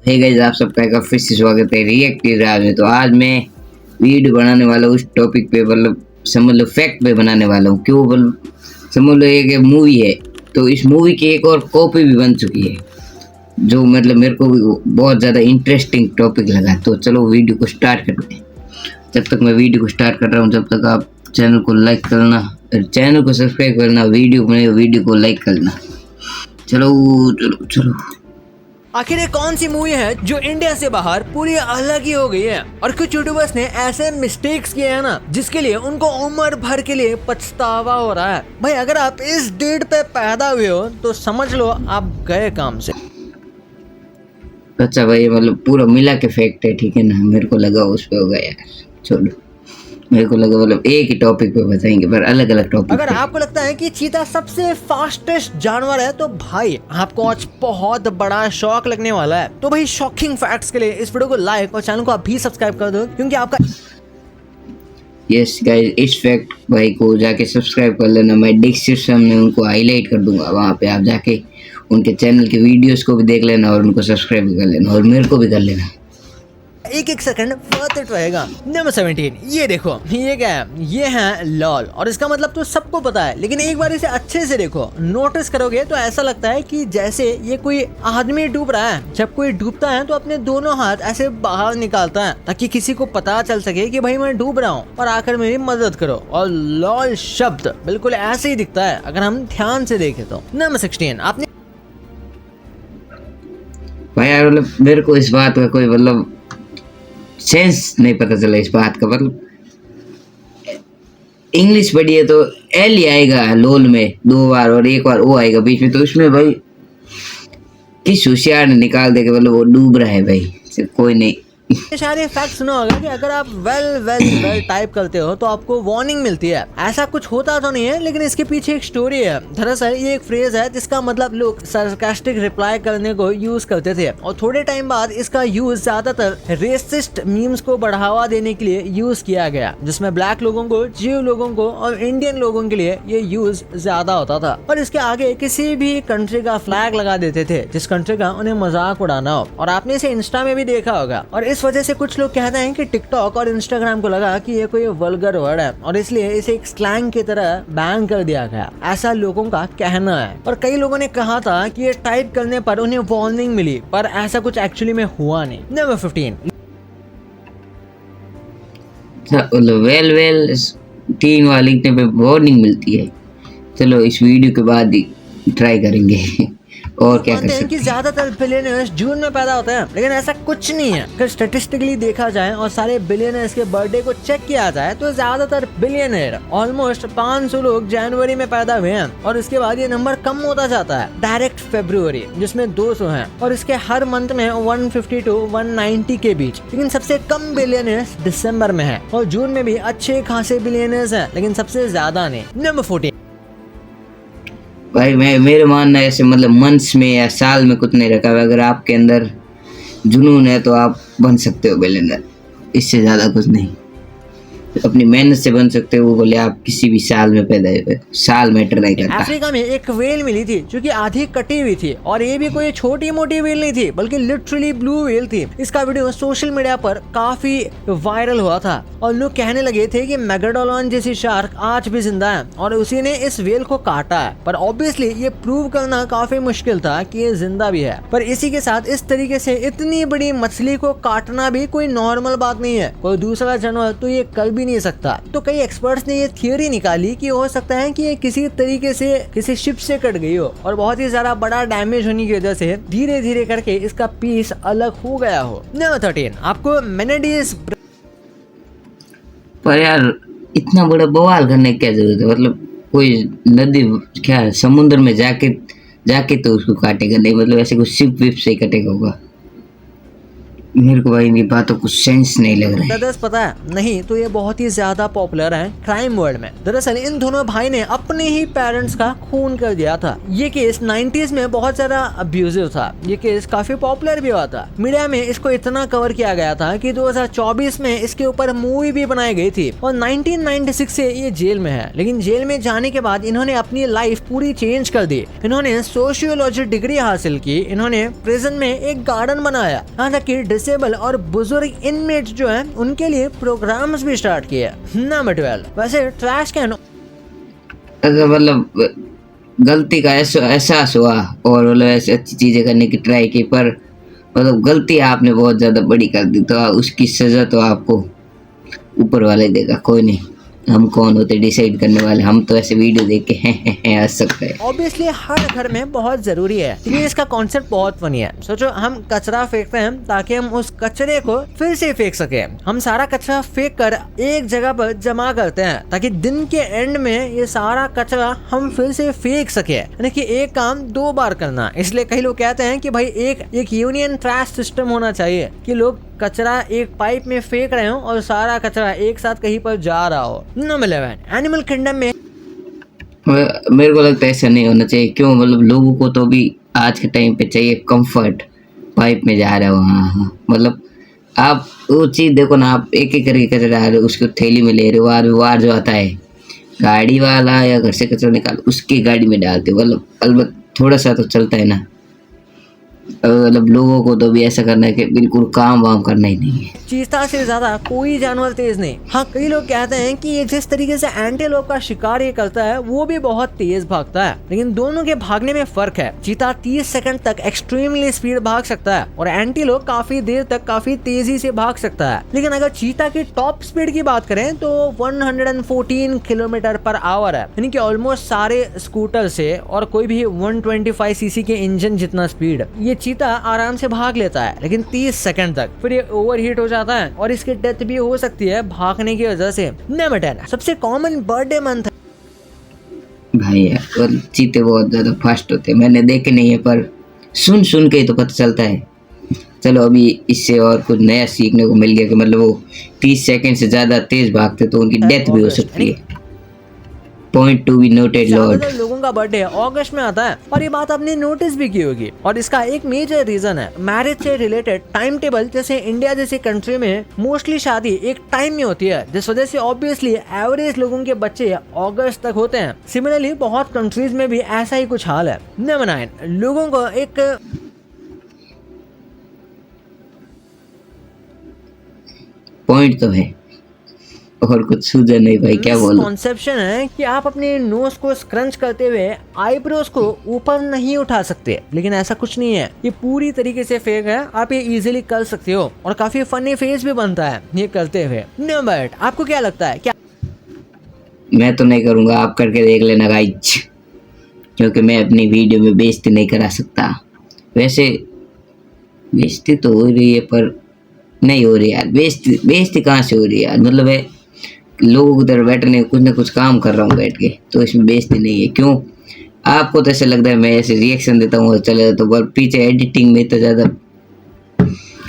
Hey guys, आप सबका एक बार फिर से स्वागत है रिएक्टिव राज में। तो आज मैं वीडियो बनाने वाला हूँ उस टॉपिक पे, मतलब समझ लो फैक्ट पे बनाने वाला हूँ। क्यों समझ लो एक मूवी है, तो इस मूवी की एक और कॉपी भी बन चुकी है, जो मतलब मेरे को भी बहुत ज़्यादा इंटरेस्टिंग टॉपिक लगा। तो चलो वीडियो को स्टार्ट करते हैं। जब तक मैं वीडियो को स्टार्ट कर रहा हूँ, जब तक आप चैनल को लाइक करना, चैनल को सब्सक्राइब करना, वीडियो को लाइक करना। चलो चलो चलो। आखिर ये कौन सी मूवी है जो इंडिया से बाहर पूरी अलग ही हो गई है, और कुछ यूट्यूबर्स ने ऐसे मिस्टेक्स किए हैं ना, जिसके लिए उनको उम्र भर के लिए पछतावा हो रहा है। भाई अगर आप इस डेट पे पैदा हुए हो तो समझ लो आप गए काम से। अच्छा भाई, मतलब पूरा मिला के फैक्ट है, ठीक है ना। मेरे को लगा उस पे होगा यार, छोड़ो। मेरे को लगा मतलब एक ही टॉपिक पे बताएंगे, पर अलग अलग टॉपिक अगर पे। आपको लगता है कि चीता सबसे फास्टेस्ट जानवर है तो भाई आपको आज बहुत बड़ा शॉक लगने वाला है। तो भाई शॉकिंग फैक्ट्स के लिए इस वीडियो को लाइक और चैनल को अभी सब्सक्राइब कर दो, क्योंकि आपका यस गाइस, इस फैक्ट भाई को जाके सब्सक्राइब कर लेना। मैं डिस्क्रिप्शन में उनको हाईलाइट कर दूंगा, वहाँ पे आप जाके उनके चैनल के वीडियोस को भी देख लेना और उनको सब्सक्राइब भी कर लेना और मेरे को भी कर लेना। एक एक सेकंड वर्थ इट रहेगा। नंबर 17, ये देखो ये क्या है, ये है लॉल, और इसका मतलब तो सबको पता है, लेकिन एक बार इसे अच्छे से देखो, नोटिस करोगे तो ऐसा लगता है कि जैसे ये कोई आदमी डूब रहा है। जब कोई डूबता है तो अपने दोनों हाथ ऐसे बाहर निकालता है ताकि किसी को पता चल सके कि भाई मैं डूब रहा हूँ और आकर मेरी मदद करो। और लॉल शब्द बिल्कुल ऐसे ही दिखता है अगर हम ध्यान से देखें तो। नंबर 16, आपने भाई यार मतलब मेरे को इस बात का कोई मतलब सेंस नहीं पता चला इस बात का। मतलब इंग्लिश पढ़ी है तो एल ही आएगा लोल में 2 बार, और 1 बार ओ आएगा बीच में, तो इसमें भाई किस होशियार ने निकाल देगा, मतलब वो डूब रहा है भाई, सिर्फ कोई नहीं। शायद ये फैक्ट सुना होगा कि अगर आप वेल टाइप करते हो तो आपको वार्निंग मिलती है। ऐसा कुछ होता तो नहीं है, लेकिन इसके पीछे एक स्टोरी है। दरअसल ये एक फ्रेज है जिसका मतलब लोग सार्कास्टिक रिप्लाई करने को यूज करते थे, और थोड़े टाइम बाद इसका यूज ज्यादातर रेसिस्ट मीम्स को बढ़ावा देने के लिए यूज किया गया, जिसमें ब्लैक लोगों को, जीव लोगों को और इंडियन लोगों के लिए ये यूज ज्यादा होता था। और इसके आगे किसी भी कंट्री का फ्लैग लगा देते थे जिस कंट्री का उन्हें मजाक उड़ाना हो। और आपने इसे इंस्टा में भी देखा होगा, और इस वजह से कुछ लोग कहते हैं कि टिकटॉक और इंस्टाग्राम को लगा कि ये कोई वल्गर वर्ड है और इसलिए इसे एक स्लैंग की तरह बैन कर दिया गया, ऐसा लोगों का कहना है। और कई लोगों ने कहा था कि ये टाइप करने पर उन्हें वार्निंग मिली, पर ऐसा कुछ एक्चुअली में हुआ नहीं। नंबर 15, वेल 3 बार लिखने पे वार्निंग मिलती है। चलो इस वीडियो के बाद ही ट्राई करेंगे और क्या कर मानते हैं सकते कि हैं। ज्यादातर बिलियनर्स जून में पैदा होते हैं, लेकिन ऐसा कुछ नहीं है। अगर स्टेटिस्टिकली देखा जाए और सारे बिलियनर्स के बर्थडे को चेक किया जाए तो ज्यादातर बिलियनर ऑलमोस्ट 500 लोग जनवरी में पैदा हुए हैं, और इसके बाद ये नंबर कम होता जाता है। डायरेक्ट फरवरी जिसमें 200 हैं, और इसके हर मंथ में 150 to 190 के बीच। लेकिन सबसे कम बिलियनर्स दिसंबर में है, और जून में भी अच्छे खासे बिलियनर्स हैं, लेकिन सबसे ज्यादा नहीं। नंबर 14, भाई मेरे मानना है ऐसे मतलब मंथ्स में या साल में कुछ नहीं रखा हुआ। अगर आपके अंदर जुनून है तो आप बन सकते हो बिलियनर, इससे ज़्यादा कुछ नहीं। अपनी मेहनत से बन सकते हो, वो बोले आप किसी भी साल में पैदा हुए, साल मैटर नहीं करता। अफ्रीका में एक वेल मिली थी जो कि आधी कटी हुई थी, और ये भी कोई छोटी मोटी वेल नहीं थी, बल्कि लिटरली ब्लू वेल थी। इसका वीडियो सोशल मीडिया पर काफी वायरल हुआ था, और लोग कहने लगे थे कि मेगाडोलॉन जैसी शार्क आज भी जिंदा है और उसी ने इस वेल को काटा है। पर ऑब्वियसली ये प्रूव करना काफी मुश्किल था कि ये जिंदा भी है। पर इसी के साथ इस तरीके से इतनी बड़ी मछली को काटना भी कोई नॉर्मल बात नहीं है। कोई दूसरा जानवर तो ये कर भी नहीं सकता। तो कई एक्सपर्ट्स ने ये थियोरी निकाली कि हो सकता है कि ये किसी तरीके से किसी शिप से कट गई हो, और बहुत ही ज्यादा बड़ा डैमेज होने की वजह से धीरे धीरे करके इसका पीस अलग हो गया हो। नंबर 13, आपको मेनेडियस। पर यार इतना बड़ा बवाल करने की क्या जरूरत है। मतलब कोई नदी क्या है, समुद्र में जाके तो उसको काटेगा नहीं, मतलब ऐसे कुछ शिप विप से ही कटेगा होगा। मेरे को भाई इनकी बातों कुछ सेंस नहीं लग रहा है। ब्रदर्स पता है नहीं तो ये बहुत ही ज्यादा पॉपुलर है क्राइम वर्ल्ड में। दरअसल इन दोनों भाई ने अपने ही पेरेंट्स का खून कर दिया था। ये केस 90s में बहुत ज्यादा अब्यूजिव था। ये केस काफी पॉपुलर भी हुआ था। मीडिया में इसको इतना कवर किया गया था कि 2024 में इसके ऊपर मूवी भी बनाई गई थी और 1996 से ये जेल में है। लेकिन जेल में जाने के बाद इन्होंने अपनी लाइफ पूरी चेंज कर दी। इन्होंने सोशियोलॉजी डिग्री हासिल की। इन्होंने प्रिजन में एक गार्डन बनाया, यहाँ तक कि डिसेबल और बुजुर्ग इनमेट्स जो हैं उनके लिए प्रोग्राम्स भी स्टार्ट किए। नंबर 12 वैसे ट्रैश कैन अगर मतलब गलती का एहसास हुआ और मतलब ऐसे अच्छी चीजें करने की ट्राई की, पर मतलब गलती आपने बहुत ज्यादा बड़ी कर दी, तो उसकी सजा तो आपको ऊपर वाले देगा। कोई नहीं, हम कौन होते डिसाइड करने वाले, हम तो ऐसे वीडियो देख के हंस सकते हैं। ऑब्वियसली हर घर में बहुत जरूरी है, लेकिन इसका कॉन्सेप्ट बहुत फनी है। सोचो हम कचरा फेंकते हैं ताकि हम उस कचरे को फिर से फेंक सके। हम सारा कचरा फेंक कर एक जगह पर जमा करते हैं ताकि दिन के एंड में ये सारा कचरा हम फिर से फेंक सके, यानी कि एक काम 2 बार करना। इसलिए कई लोग कहते हैं कि भाई एक यूनियन ट्रैश सिस्टम होना चाहिए कि लोग कचरा एक पाइप में फेंक रहे हो और सारा कचरा एक साथ कहीं पर जा रहा हो। नंबर 11 एनिमल किंगडम में मेरे को लगता है ऐसा नहीं होना चाहिए। क्यों? मतलब लोगों को तो भी आज के टाइम पे चाहिए कंफर्ट। पाइप में जा रहे हो, हाँ, मतलब आप वो चीज़ देखो ना, आप एक एक करके कचरा डाल रहे हो, उसको थैली में ले रहे हो, वार जो आता है गाड़ी वाला या घर से कचरा निकाल उसकी गाड़ी में डालते हो। मतलब अलबत्त थोड़ा सा तो चलता है ना। मतलब लोगों को तो भी ऐसा करना है कि बिल्कुल काम वाम करना ही नहीं है। चीता से ज्यादा कोई जानवर तेज नहीं। हाँ, कई लोग कहते हैं कि ये जिस तरीके से एंटीलोप का शिकार ये करता है वो भी बहुत तेज भागता है, लेकिन दोनों के भागने में फर्क है। चीता 30 सेकंड तक एक्सट्रीमली स्पीड भाग सकता है और एंटीलोप काफी देर तक काफी तेजी से भाग सकता है। लेकिन अगर चीता की टॉप स्पीड की बात करें तो 114 किलोमीटर पर आवर है, यानी कि ऑलमोस्ट सारे स्कूटर से और कोई भी 125 सीसी के इंजन जितना स्पीड ये चीता आराम से भाग लेता है, लेकिन 30 सेकंड तक। फिर ये ओवरहीट हो जाता है और इसकी डेथ भी हो सकती है भागने की वजह से। नंबर 10 सबसे कॉमन बर्थडे मंथ भाई यार, चीते बहुत ज्यादा फास्ट होते हैं। मैंने देखे नहीं है पर सुन के ही तो पता चलता है। चलो अभी इससे और कुछ नया सीखने को मिल गया कि मतलब वो 30 सेकंड से ज्यादा तेज भागते तो उनकी डेथ भी हो सकती है। Point to be noted Lord. ज्यादातर लोगों का बर्थडे अगस्त में आता है और ये बात आपने नोटिस भी की होगी। और इसका एक मेजर रीजन है मैरिज से रिलेटेड टाइम टेबल। जैसे इंडिया जैसी कंट्री में मोस्टली शादी एक टाइम में होती है, जिस वजह से ऑब्वियसली एवरेज लोगों के बच्चे अगस्त तक होते हैं। सिमिलरली बहुत कंट्रीज में भी ऐसा ही कुछ हाल है। नंबर 9 लोगों को एक पॉइंट तो है और कुछ सूझा नहीं भाई, क्या बोलूं। कॉन्सेप्शन है कि आप अपने नोज को स्क्रंच करते हुए आईब्रोज को ऊपर नहीं उठा सकते, लेकिन ऐसा कुछ नहीं है। ये पूरी तरीके से फेक है। आप ये इजीली कर सकते हो और काफी फनी फेस भी बनता है ये करते हुए। नंबर 8 आपको क्या लगता है? क्या मैं तो नहीं करूंगा, आप करके देख लेना गाइज, क्योंकि मैं अपनी वीडियो में बेइज्जती नहीं करा सकता। वैसे बेइज्जती तो हो रही है पर नहीं हो रही यार। बेइज्जती कहाँ से हो रही है यार? मतलब है लोगों की तरह बैठने कुछ ना कुछ काम कर रहा हूँ बैठ के, तो इसमें बेइज्जती नहीं है। क्यों? आपको तो ऐसा लगता है मैं ऐसे रिएक्शन देता हूँ और चले जाता हूँ, पर पीछे एडिटिंग में तो ज़्यादा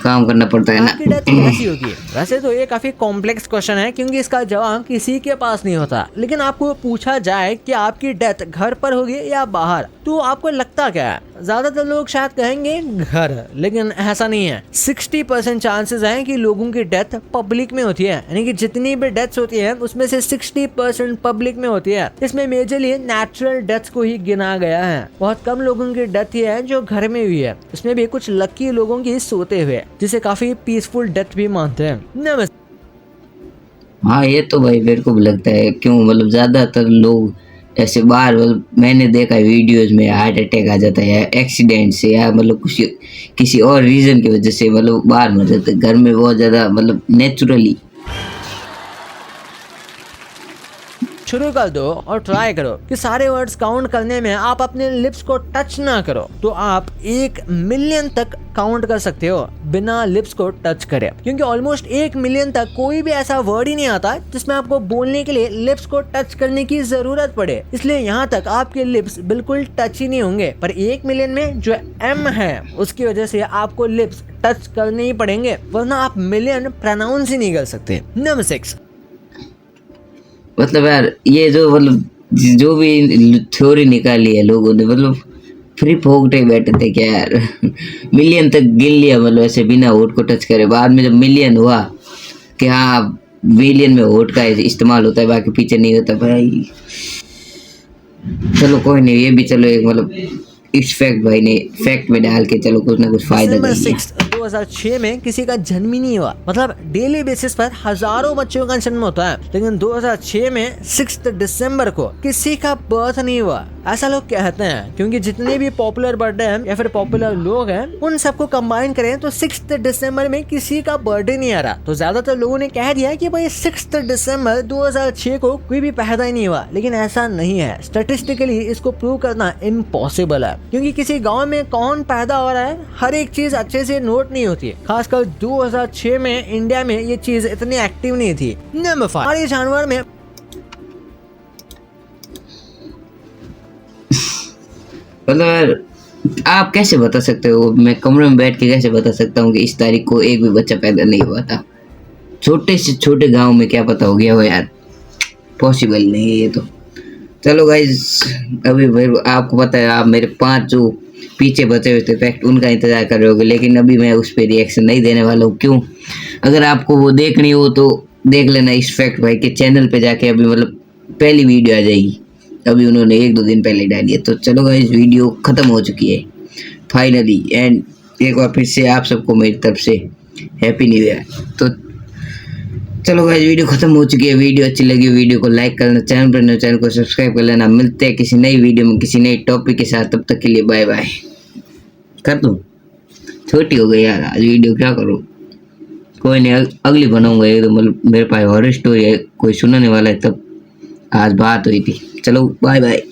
काम करना पड़ता है ना। आपकी डेथ कैसी होगी? वैसे तो ये काफी कॉम्प्लेक्स क्वेश्चन है क्योंकि इसका जवाब किसी के पास नहीं होता। लेकिन आपको पूछा जाए कि आपकी डेथ घर पर होगी या बाहर, तो आपको लगता क्या है? ज्यादातर लोग शायद कहेंगे घर, लेकिन ऐसा नहीं है। 60% चांसेस हैं कि लोगों की डेथ पब्लिक में होती है, यानी कि जितनी भी डेथ्स होती है उसमें से 60% पब्लिक में होती है। इसमें मेजरली नेचुरल डेथ्स को ही गिना गया है। बहुत कम लोगों की डेथ ही है जो घर में हुई है, इसमें भी कुछ लकी लोगों की सोते हुए, जिसे काफी पीसफुल डेथ भी मानते हैं। नमस्ते। हाँ ये तो भाई मेरे को भी लगता है। क्यों? मतलब ज़्यादातर लोग ऐसे बाहर, मतलब मैंने देखा है वीडियोस में हार्ट अटैक आ जाता है या एक्सीडेंट से या मतलब किसी और रीज़न की वजह से मतलब बाहर मर जाते हैं। घर में बहुत ज़्यादा मतलब नेचुरली शुरू कर दो और ट्राई करो कि सारे वर्ड्स काउंट करने में आप अपने लिप्स को टच ना करो, तो आप 1 मिलियन तक काउंट कर सकते हो बिना लिप्स को टच करे, क्योंकि ऑलमोस्ट 1 मिलियन तक कोई भी ऐसा वर्ड ही नहीं आता जिसमें आपको बोलने के लिए लिप्स को टच करने की जरूरत पड़े। इसलिए यहाँ तक आपके लिप्स बिल्कुल टच ही नहीं होंगे, पर 1 मिलियन में जो M है उसकी वजह से आपको लिप्स टच करने ही पड़ेंगे, वरना आप मिलियन प्रोनाउंस ही नहीं कर सकते। नंबर 6, मतलब यार ये जो भी थ्योरी निकाली है लोगों ने, मतलब फ्री फोकटे बैठे थे क्या यार। मिलियन तक गिन लिया, मतलब ऐसे बिना होठ को टच करे। बाद में जब मिलियन हुआ कि हाँ मिलियन में होठ का इस्तेमाल होता है, बाकी पीछे नहीं होता भाई। चलो कोई नहीं, ये भी चलो एक मतलब इस फैक्ट भाई ने फैक्ट में डाल के चलो कुछ ना कुछ फायदा नंबर दे 6, 2006 में किसी का जन्म ही नहीं हुआ। मतलब डेली बेसिस पर हजारों बच्चों का जन्म होता है, लेकिन 2006 में 6 दिसंबर को किसी का बर्थ नहीं हुआ। ऐसा लोग कहते हैं क्योंकि जितने भी पॉपुलर बर्थडे हैं या फिर पॉपुलर लोग हैं उन सबको कंबाइन करें तो 6 दिसंबर में किसी का बर्थडे नहीं आ रहा। तो ज्यादातर लोगों ने कह दिया कि भाई 6 दिसंबर 2006 को कोई भी पैदा ही नहीं हुआ, लेकिन ऐसा नहीं है। स्टैटिस्टिकली इसको प्रूव करना इम्पॉसिबल है, क्योंकि किसी गांव में कौन पैदा हो रहा है हर एक चीज अच्छे से नोट नहीं होती है। खासकर 2006 में इंडिया में ये चीज इतनी एक्टिव नहीं थी। नंबर 5, हमारे जानवर में मतलब यार आप कैसे बता सकते हो, मैं कमरे में बैठ के कैसे बता सकता हूँ कि इस तारीख को एक भी बच्चा पैदा नहीं हुआ था। छोटे से छोटे गांव में क्या पता हो गया हो यार, पॉसिबल नहीं है ये तो। चलो गाइस, अभी आपको पता है आप मेरे 5 जो पीछे बचे हुए थे फैक्ट उनका इंतजार कर रहे होगे, लेकिन अभी मैं उस पर रिएक्शन नहीं देने वाला हूँ। क्यों? अगर आपको वो देखनी हो तो देख लेना इस फैक्ट भाई के चैनल पे जाके, अभी मतलब पहली वीडियो आ जाएगी, अभी उन्होंने 1-2 दिन पहले डाली है। तो चलो गाइस, वीडियो ख़त्म हो चुकी है फाइनली, एंड एक बार फिर से आप सबको मेरी तरफ से हैप्पी न्यू ईयर। तो चलो गाइस, वीडियो खत्म हो चुकी है। वीडियो अच्छी लगी वीडियो को लाइक करना, चैनल पर नए चैनल को सब्सक्राइब कर लेना। मिलते हैं किसी नई वीडियो में किसी नई टॉपिक के साथ, तब तक के लिए बाय बाय। कर दूं? छोटी हो गई यार आज वीडियो, क्या करूं? कोई नहीं, अगली बनाऊंगा। ये तो मतलब मेरे पास हॉरर स्टोरी है, कोई सुनाने वाला है, तब आज बात हुई थी। चलो बाय बाय।